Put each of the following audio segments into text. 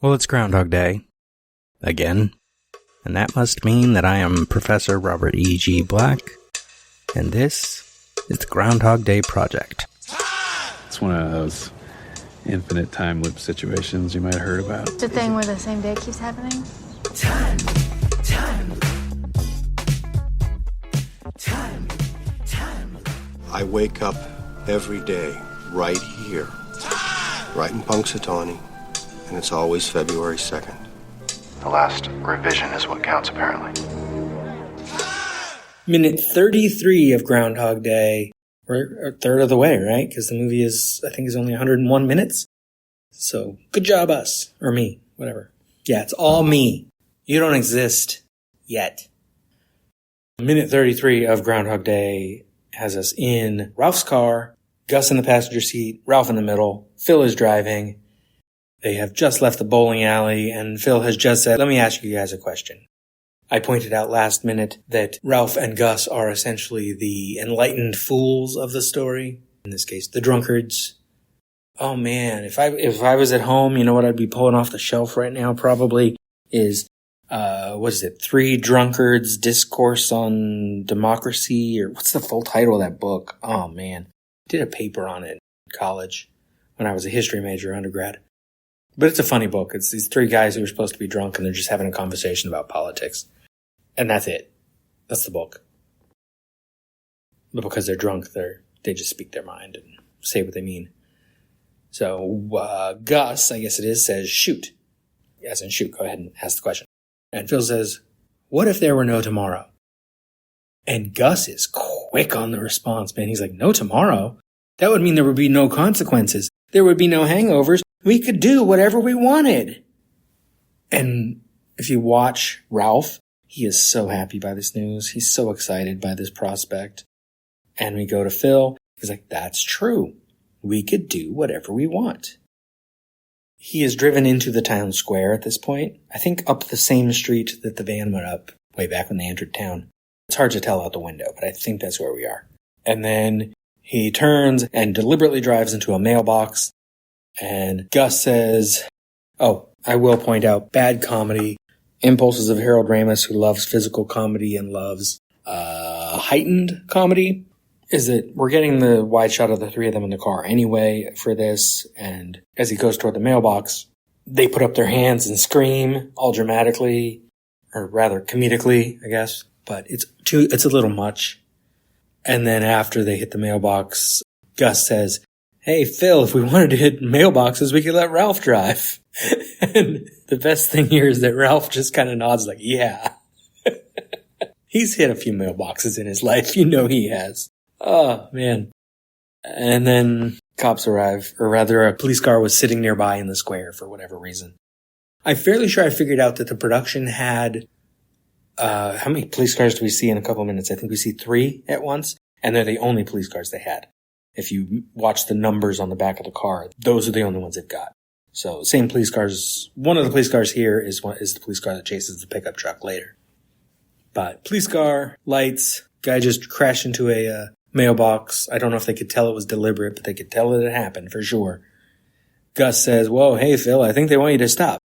Well, it's Groundhog Day. Again. And that must mean that I am Professor Robert E.G. Black, and this is the Groundhog Day Project. It's one of those infinite time loop situations you might have heard about. It's a thing where the same day keeps happening. Time. I wake up every day right here, right in Punxsutawney, and it's always February 2nd. The last revision is what counts, apparently. Minute 33 of Groundhog Day. We're a third of the way, right? Because the movie is only 101 minutes. So, good job us. Or me. Whatever. Yeah, it's all me. You don't exist yet. Minute 33 of Groundhog Day has us in Ralph's car, Gus in the passenger seat, Ralph in the middle, Phil is driving. They have just left the bowling alley, and Phil has just said, let me ask you guys a question. I pointed out last minute that Ralph and Gus are essentially the enlightened fools of the story. In this case, the drunkards. Oh man, if I was at home, you know what I'd be pulling off the shelf right now probably is, Three Drunkards Discourse on Democracy, or what's the full title of that book? Oh man, I did a paper on it in college when I was a history major undergrad. But it's a funny book. It's these three guys who are supposed to be drunk and they're just having a conversation about politics. And that's it. That's the book. But because they're drunk, they just speak their mind and say what they mean. So, Gus, I guess it is, says, shoot. As in shoot, go ahead and ask the question. And Phil says, what if there were no tomorrow? And Gus is quick on the response, man. He's like, no tomorrow? That would mean there would be no consequences. There would be no hangovers. We could do whatever we wanted. And if you watch Ralph, he is so happy by this news. He's so excited by this prospect. And we go to Phil. He's like, that's true. We could do whatever we want. He is driven into the town square at this point. I think up the same street that the van went up way back when they entered town. It's hard to tell out the window, but I think that's where we are. And then he turns and deliberately drives into a mailbox. And Gus says, oh, I will point out, bad comedy, impulses of Harold Ramis, who loves physical comedy and loves heightened comedy, is that we're getting the wide shot of the three of them in the car anyway for this. And as he goes toward the mailbox, they put up their hands and scream all dramatically, or rather comedically, I guess. But it's a little much. And then after they hit the mailbox, Gus says, hey, Phil, if we wanted to hit mailboxes, we could let Ralph drive. And the best thing here is that Ralph just kind of nods like, yeah. He's hit a few mailboxes in his life. You know he has. Oh, man. And then cops arrive, or rather a police car was sitting nearby in the square for whatever reason. I'm fairly sure I figured out that the production had, how many police cars do we see in a couple of minutes? I think we see 3 at once, and they're the only police cars they had. If you watch the numbers on the back of the car, those are the only ones they've got. So same police cars. One of the police cars here is the police car that chases the pickup truck later. But police car, lights, guy just crashed into a mailbox. I don't know if they could tell it was deliberate, but they could tell that it happened for sure. Gus says, whoa, hey, Phil, I think they want you to stop.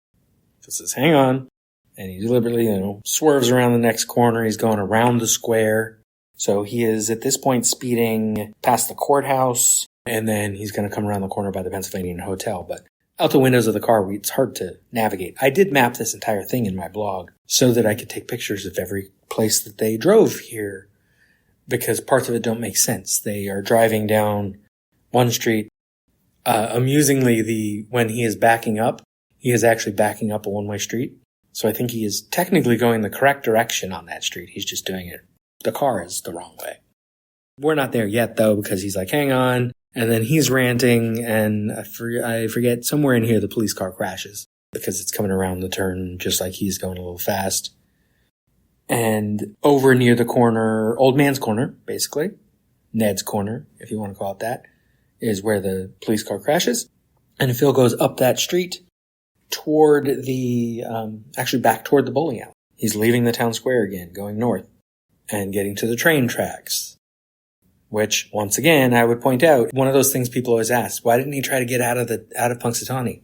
Phil says, hang on. And he deliberately, swerves around the next corner. He's going around the square. So he is at this point speeding past the courthouse, and then he's going to come around the corner by the Pennsylvania Hotel. But out the windows of the car, it's hard to navigate. I did map this entire thing in my blog so that I could take pictures of every place that they drove here, because parts of it don't make sense. They are driving down one street. Amusingly, when he is backing up, he is actually backing up a one-way street. So I think he is technically going the correct direction on that street. He's just doing it. The car is the wrong way. We're not there yet, though, because he's like, hang on. And then he's ranting, and I forget, somewhere in here the police car crashes because it's coming around the turn just like he's going a little fast. And over near the corner, old man's corner, basically, Ned's corner, if you want to call it that, is where the police car crashes. And Phil goes up that street toward back toward the bowling alley. He's leaving the town square again, going north. And getting to the train tracks. Which, once again, I would point out, one of those things people always ask, why didn't he try to get out of Punxsutawney?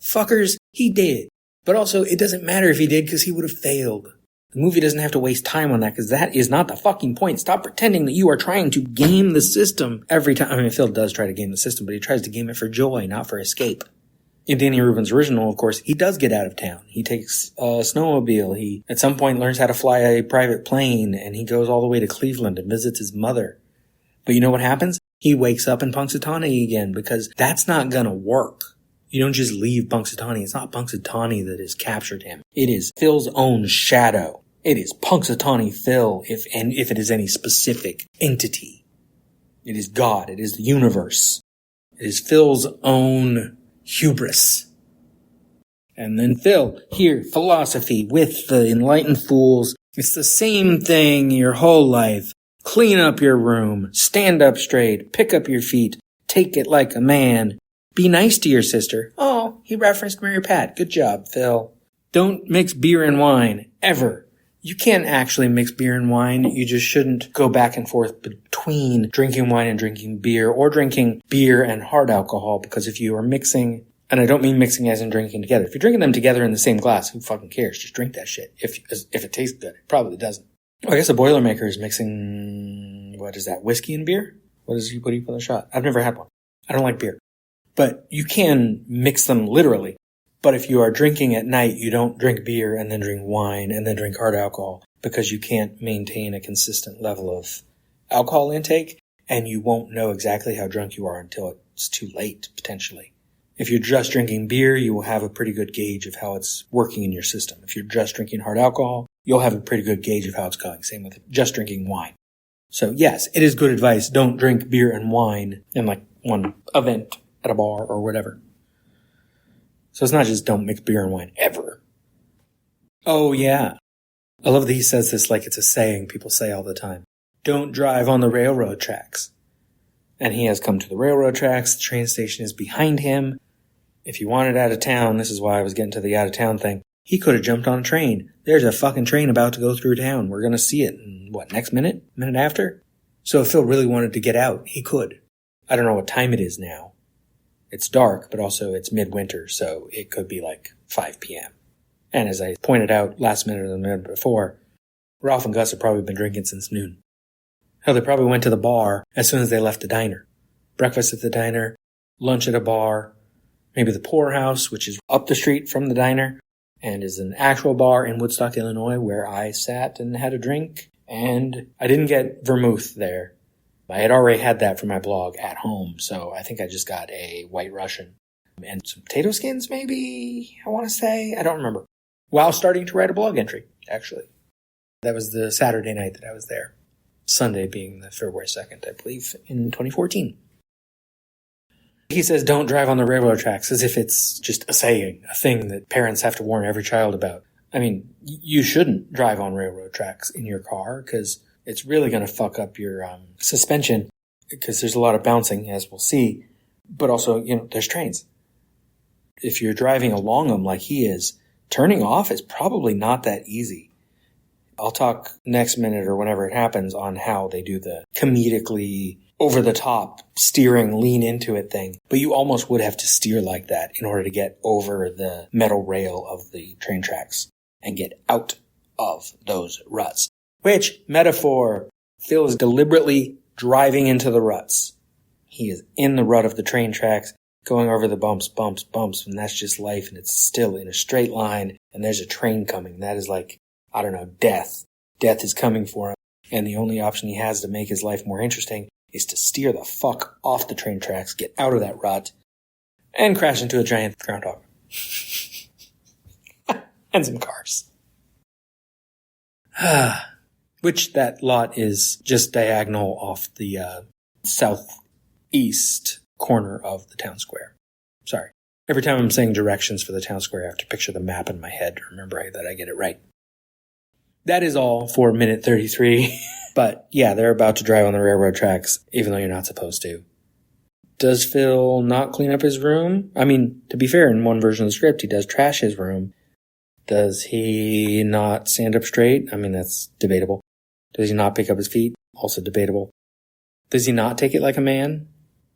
Fuckers, he did. But also, it doesn't matter if he did because he would have failed. The movie doesn't have to waste time on that because that is not the fucking point. Stop pretending that you are trying to game the system every time. I mean, Phil does try to game the system, but he tries to game it for joy, not for escape. In Danny Rubin's original, of course, he does get out of town. He takes a snowmobile. He, at some point, learns how to fly a private plane, and he goes all the way to Cleveland and visits his mother. But you know what happens? He wakes up in Punxsutawney again because that's not gonna work. You don't just leave Punxsutawney. It's not Punxsutawney that has captured him. It is Phil's own shadow. It is Punxsutawney Phil, if it is any specific entity. It is God. It is the universe. It is Phil's own hubris. And then Phil, here, philosophy with the enlightened fools. It's the same thing your whole life. Clean up your room. Stand up straight. Pick up your feet. Take it like a man. Be nice to your sister. Oh, he referenced Mary Pat. Good job, Phil. Don't mix beer and wine. Ever. You can't actually mix beer and wine. You just shouldn't go back and forth between drinking wine and drinking beer or drinking beer and hard alcohol, because if you are mixing, and I don't mean mixing as in drinking together. If you're drinking them together in the same glass, who fucking cares? Just drink that shit. If it tastes good. It probably doesn't. I guess a Boilermaker is mixing, what is that, whiskey and beer? What do you put in a shot? I've never had one. I don't like beer. But you can mix them literally. But if you are drinking at night, you don't drink beer and then drink wine and then drink hard alcohol because you can't maintain a consistent level of alcohol intake, and you won't know exactly how drunk you are until it's too late, potentially. If you're just drinking beer, you will have a pretty good gauge of how it's working in your system. If you're just drinking hard alcohol, you'll have a pretty good gauge of how it's going. Same with just drinking wine. So yes, it is good advice. Don't drink beer and wine in like one event at a bar or whatever. So it's not just don't mix beer and wine ever. Oh yeah. I love that he says this like it's a saying people say all the time. Don't drive on the railroad tracks. And he has come to the railroad tracks. The train station is behind him. If he wanted out of town, this is why I was getting to the out of town thing, he could have jumped on a train. There's a fucking train about to go through town. We're going to see it in, next minute? Minute after? So if Phil really wanted to get out, he could. I don't know what time it is now. It's dark, but also it's midwinter, so it could be like 5 p.m. And as I pointed out last minute or the minute before, Ralph and Gus have probably been drinking since noon. Hell, they probably went to the bar as soon as they left the diner. Breakfast at the diner, lunch at a bar, maybe the Poorhouse, which is up the street from the diner, and is an actual bar in Woodstock, Illinois, where I sat and had a drink, and I didn't get vermouth there. I had already had that for my blog at home, so I think I just got a White Russian. And some potato skins, maybe, I want to say. I don't remember. While starting to write a blog entry, actually. That was the Saturday night that I was there. Sunday being the February 2nd, I believe, in 2014. He says, don't drive on the railroad tracks, as if it's just a saying, a thing that parents have to warn every child about. I mean, you shouldn't drive on railroad tracks in your car, because it's really going to fuck up your suspension, because there's a lot of bouncing, as we'll see. But also, there's trains. If you're driving along them like he is, turning off is probably not that easy. I'll talk next minute or whenever it happens on how they do the comedically over-the-top steering, lean into it thing. But you almost would have to steer like that in order to get over the metal rail of the train tracks and get out of those ruts. Which, metaphor, Phil is deliberately driving into the ruts. He is in the rut of the train tracks, going over the bumps, and that's just life, and it's still in a straight line, and there's a train coming. That is like, I don't know, death. Death is coming for him, and the only option he has to make his life more interesting is to steer the fuck off the train tracks, get out of that rut, and crash into a giant groundhog. And some cars. Which that lot is just diagonal off the southeast corner of the town square. Sorry. Every time I'm saying directions for the town square, I have to picture the map in my head to remember that I get it right. That is all for minute 33. But yeah, they're about to drive on the railroad tracks, even though you're not supposed to. Does Phil not clean up his room? I mean, to be fair, in one version of the script, he does trash his room. Does he not stand up straight? I mean, that's debatable. Does he not pick up his feet? Also debatable. Does he not take it like a man?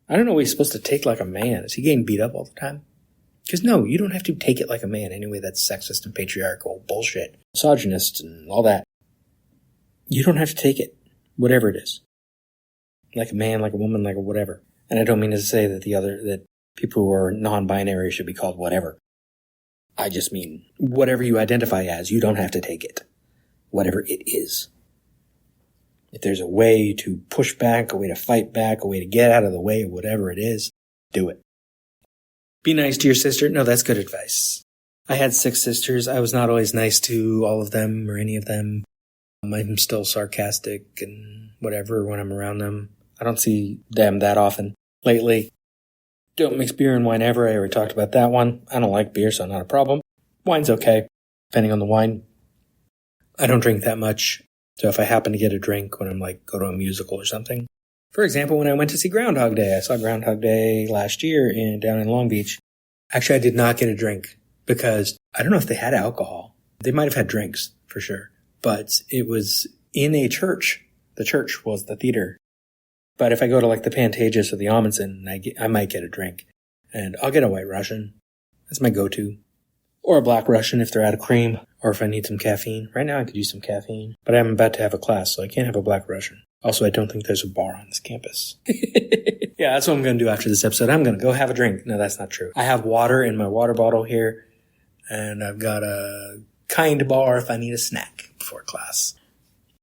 I don't know what he's supposed to take like a man. Is he getting beat up all the time? Because no, you don't have to take it like a man. Anyway, that's sexist and patriarchal bullshit. Misogynist and all that. You don't have to take it, whatever it is. Like a man, like a woman, like a whatever. And I don't mean to say that that people who are non-binary should be called whatever. I just mean whatever you identify as, you don't have to take it. Whatever it is. If there's a way to push back, a way to fight back, a way to get out of the way of whatever it is, do it. Be nice to your sister. No, that's good advice. I had 6 sisters. I was not always nice to all of them or any of them. I'm still sarcastic and whatever when I'm around them. I don't see them that often lately. Don't mix beer and wine ever. I already talked about that one. I don't like beer, so not a problem. Wine's okay, depending on the wine. I don't drink that much, so if I happen to get a drink when I'm go to a musical or something. For example, when I went to see Groundhog Day, I saw Groundhog Day last year down in Long Beach. Actually, I did not get a drink because I don't know if they had alcohol. They might have had drinks, for sure. But it was in a church. The church was the theater. But if I go to the Pantages or the Amundsen, I might get a drink. And I'll get a White Russian. That's my go-to. Or a Black Russian if they're out of cream. Or if I need some caffeine. Right now I could use some caffeine. But I'm about to have a class, so I can't have a Black Russian. Also, I don't think there's a bar on this campus. Yeah, that's what I'm going to do after this episode. I'm going to go have a drink. No, that's not true. I have water in my water bottle here. And I've got a kind bar if I need a snack before class.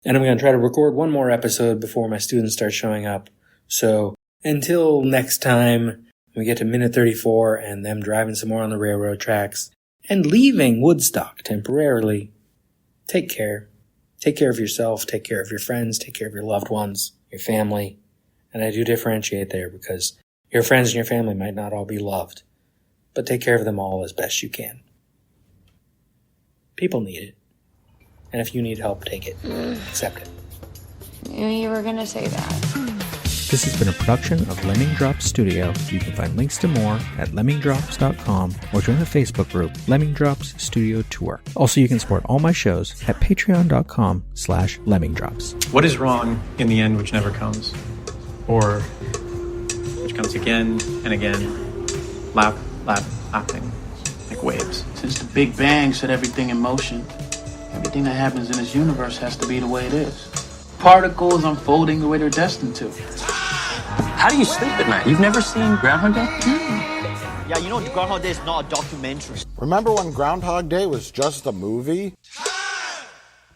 And I'm going to try to record one more episode before my students start showing up. So until next time, we get to minute 34 and them driving some more on the railroad tracks and leaving Woodstock temporarily. Take care. Take care of yourself. Take care of your friends. Take care of your loved ones, your family. And I do differentiate there because your friends and your family might not all be loved. But take care of them all as best you can. People need it. And if you need help, take it. Accept it. Knew you were going to say that. This has been a production of Lemming Drops Studio. You can find links to more at lemmingdrops.com or join the Facebook group Lemming Drops Studio Tour. Also, you can support all my shows at patreon.com/lemmingdrops. What is wrong in the end which never comes? Or which comes again and again, lapping, like waves. Since the Big Bang set everything in motion, everything that happens in this universe has to be the way it is. Particles unfolding the way they're destined to. How do you sleep at night? You've never seen Groundhog Day? Yeah, Groundhog Day is not a documentary. Remember when Groundhog Day was just a movie?